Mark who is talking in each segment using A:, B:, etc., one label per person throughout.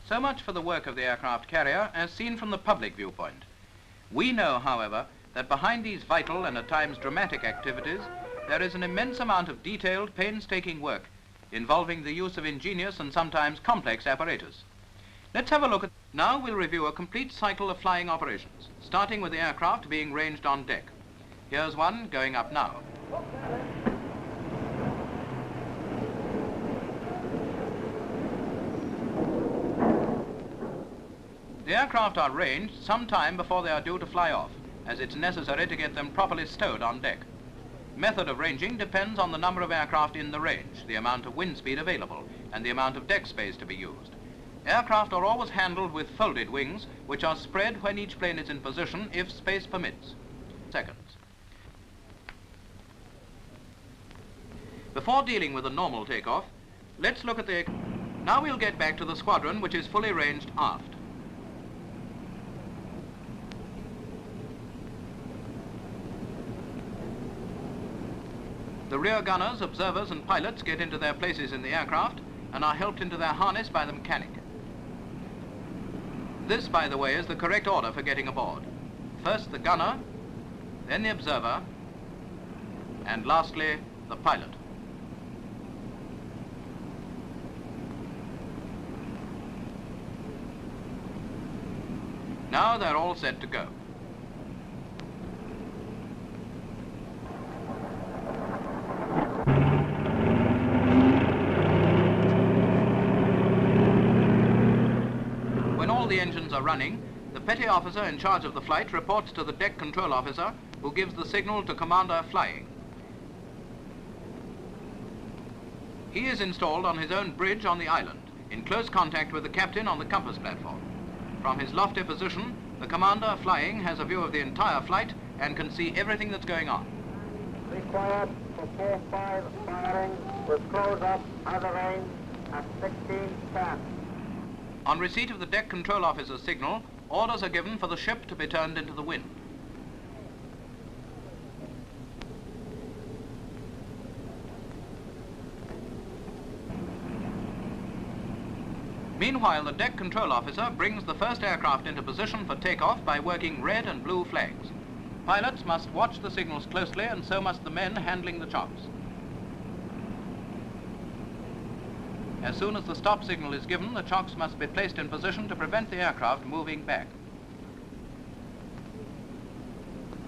A: So much for the work of the aircraft carrier as seen from the public viewpoint. We know, however, that behind these vital and at times dramatic activities, there is an immense amount of detailed, painstaking work involving the use of ingenious and sometimes complex apparatus. Let's have a look at... Now we'll review a complete cycle of flying operations, starting with the aircraft being ranged on deck. Here's one going up now. The aircraft are ranged some time before they are due to fly off, as it's necessary to get them properly stowed on deck. Method of ranging depends on the number of aircraft in the range, the amount of wind speed available, and the amount of deck space to be used. Aircraft are always handled with folded wings, which are spread when each plane is in position if space permits. Seconds. Before dealing with a normal takeoff, let's look at the... Now we'll get back to the squadron, which is fully ranged aft. The rear gunners, observers and pilots get into their places in the aircraft and are helped into their harness by the mechanic. This, by the way, is the correct order for getting aboard. First the gunner, then the observer, and lastly the pilot. Now they're all set to go. When all the engines are running, the petty officer in charge of the flight reports to the deck control officer, who gives the signal to commander flying. He is installed on his own bridge on the island, in close contact with the captain on the compass platform. From his lofty position, the commander flying has a view of the entire flight and can see everything that's going on.
B: Required for 4-5 firing with close up other range at 16-10.
A: On receipt of the deck control officer's signal, orders are given for the ship to be turned into the wind. Meanwhile, the deck control officer brings the first aircraft into position for takeoff by working red and blue flags. Pilots must watch the signals closely, and so must the men handling the chocks. As soon as the stop signal is given, the chocks must be placed in position to prevent the aircraft moving back.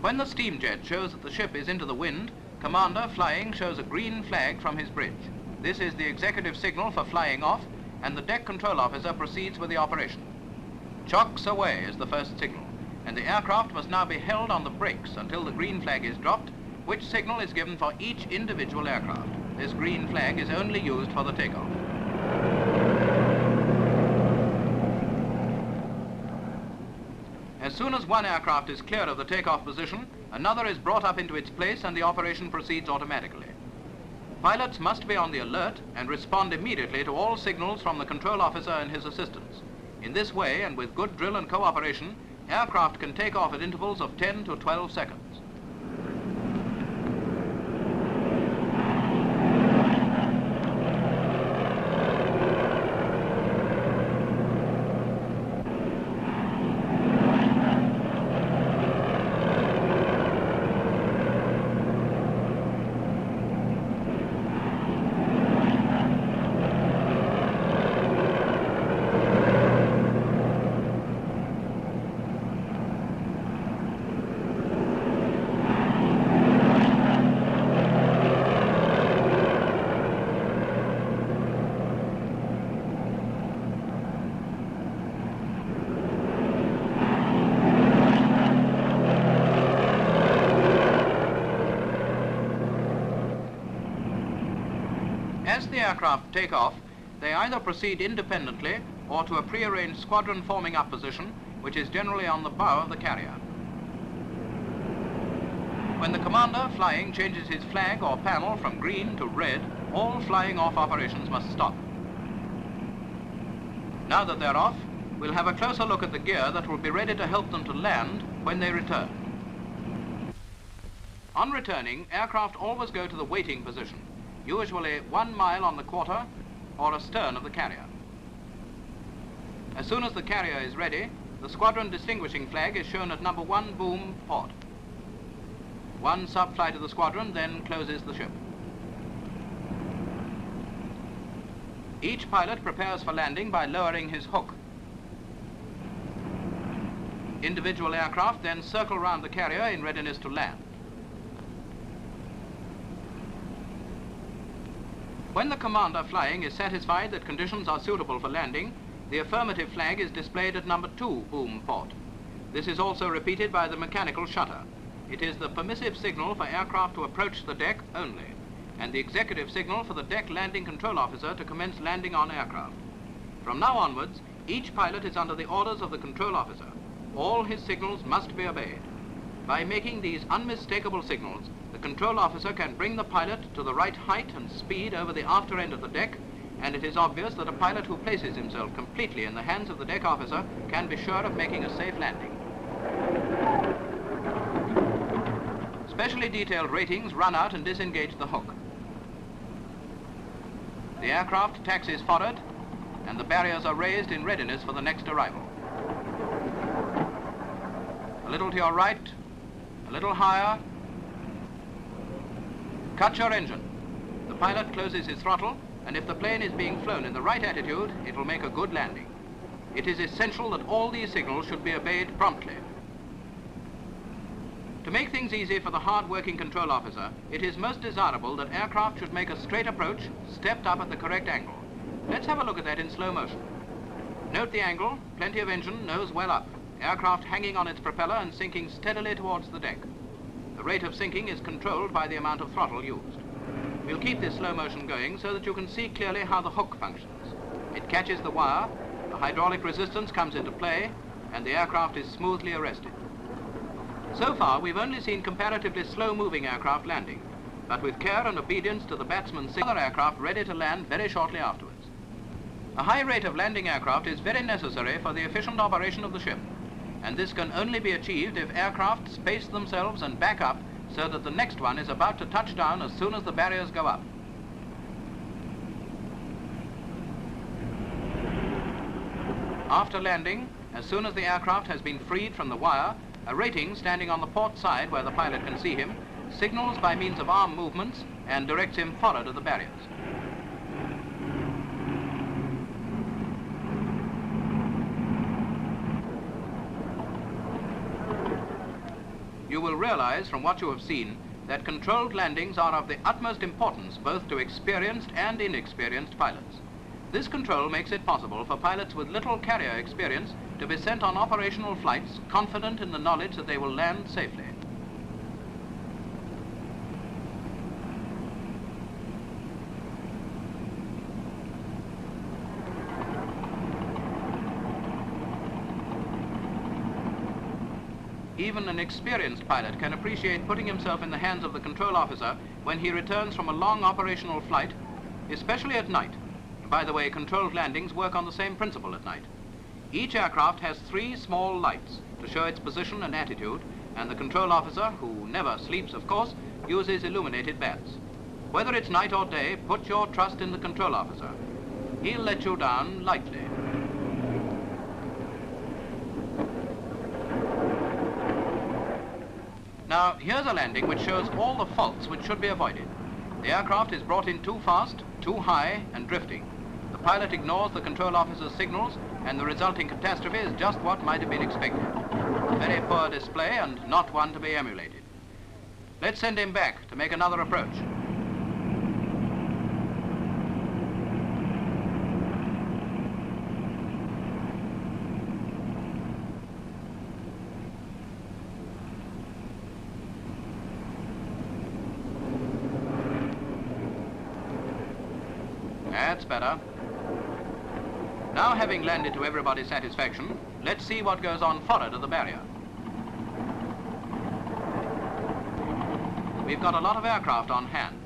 A: When the steam jet shows that the ship is into the wind, commander flying shows a green flag from his bridge. This is the executive signal for flying off, and the deck control officer proceeds with the operation. Chocks away is the first signal, and the aircraft must now be held on the brakes until the green flag is dropped, which signal is given for each individual aircraft. This green flag is only used for the takeoff. As soon as one aircraft is clear of the takeoff position, another is brought up into its place and the operation proceeds automatically. Pilots must be on the alert and respond immediately to all signals from the control officer and his assistants. In this way, and with good drill and cooperation, aircraft can take off at intervals of 10 to 12 seconds. As the aircraft take off, they either proceed independently or to a prearranged squadron forming up position, which is generally on the bow of the carrier. When the commander flying changes his flag or panel from green to red, all flying off operations must stop. Now that they're off, we'll have a closer look at the gear that will be ready to help them to land when they return. On returning, aircraft always go to the waiting position, usually 1 mile on the quarter or astern of the carrier. As soon as the carrier is ready, the squadron distinguishing flag is shown at number 1 boom port. One sub-flight of the squadron then closes the ship. Each pilot prepares for landing by lowering his hook. Individual aircraft then circle round the carrier in readiness to land. When the commander flying is satisfied that conditions are suitable for landing, the affirmative flag is displayed at number 2 boom port. This is also repeated by the mechanical shutter. It is the permissive signal for aircraft to approach the deck only, and the executive signal for the deck landing control officer to commence landing on aircraft. From now onwards, each pilot is under the orders of the control officer. All his signals must be obeyed. By making these unmistakable signals, the control officer can bring the pilot to the right height and speed over the after end of the deck, and it is obvious that a pilot who places himself completely in the hands of the deck officer can be sure of making a safe landing. Specially detailed ratings run out and disengage the hook. The aircraft taxis forward, and the barriers are raised in readiness for the next arrival. A little to your right, a little higher. Cut your engine. The pilot closes his throttle, and if the plane is being flown in the right attitude, it will make a good landing. It is essential that all these signals should be obeyed promptly. To make things easy for the hard-working control officer, it is most desirable that aircraft should make a straight approach, stepped up at the correct angle. Let's have a look at that in slow motion. Note the angle, plenty of engine, nose well up. Aircraft hanging on its propeller and sinking steadily towards the deck. The rate of sinking is controlled by the amount of throttle used. We'll keep this slow motion going so that you can see clearly how the hook functions. It catches the wire, the hydraulic resistance comes into play, and the aircraft is smoothly arrested. So far, we've only seen comparatively slow-moving aircraft landing, but with care and obedience to the batsman's signal, other aircraft ready to land very shortly afterwards. A high rate of landing aircraft is very necessary for the efficient operation of the ship, and this can only be achieved if aircraft space themselves and back up so that the next one is about to touch down as soon as the barriers go up. After landing, as soon as the aircraft has been freed from the wire, a rating standing on the port side where the pilot can see him signals by means of arm movements and directs him forward of the barriers. You will realize from what you have seen that controlled landings are of the utmost importance both to experienced and inexperienced pilots. This control makes it possible for pilots with little carrier experience to be sent on operational flights confident in the knowledge that they will land safely. Even an experienced pilot can appreciate putting himself in the hands of the control officer when he returns from a long operational flight, especially at night. By the way, controlled landings work on the same principle at night. Each aircraft has 3 small lights to show its position and attitude, and the control officer, who never sleeps of course, uses illuminated bats. Whether it's night or day, put your trust in the control officer. He'll let you down lightly. Now, here's a landing which shows all the faults which should be avoided. The aircraft is brought in too fast, too high, and drifting. The pilot ignores the control officer's signals, and the resulting catastrophe is just what might have been expected. A very poor display and not one to be emulated. Let's send him back to make another approach. That's better. Now, having landed to everybody's satisfaction, let's see what goes on forward of the barrier. We've got a lot of aircraft on hand,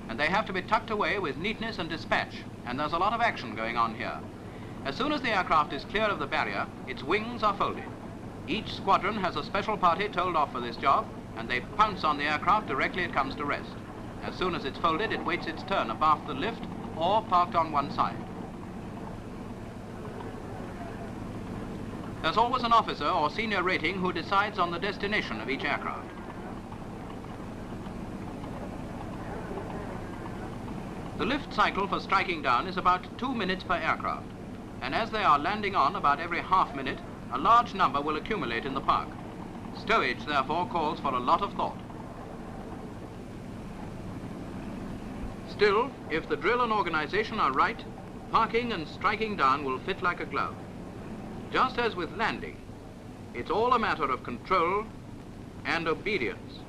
A: and they have to be tucked away with neatness and dispatch, and there's a lot of action going on here. As soon as the aircraft is clear of the barrier, its wings are folded. Each squadron has a special party told off for this job, and they pounce on the aircraft directly it comes to rest. As soon as it's folded, it waits its turn abaft the lift or parked on one side. There's always an officer or senior rating who decides on the destination of each aircraft. The lift cycle for striking down is about 2 minutes per aircraft, and as they are landing on about every half minute, a large number will accumulate in the park. Stowage, therefore, calls for a lot of thought. Still, if the drill and organization are right, parking and striking down will fit like a glove. Just as with landing, it's all a matter of control and obedience.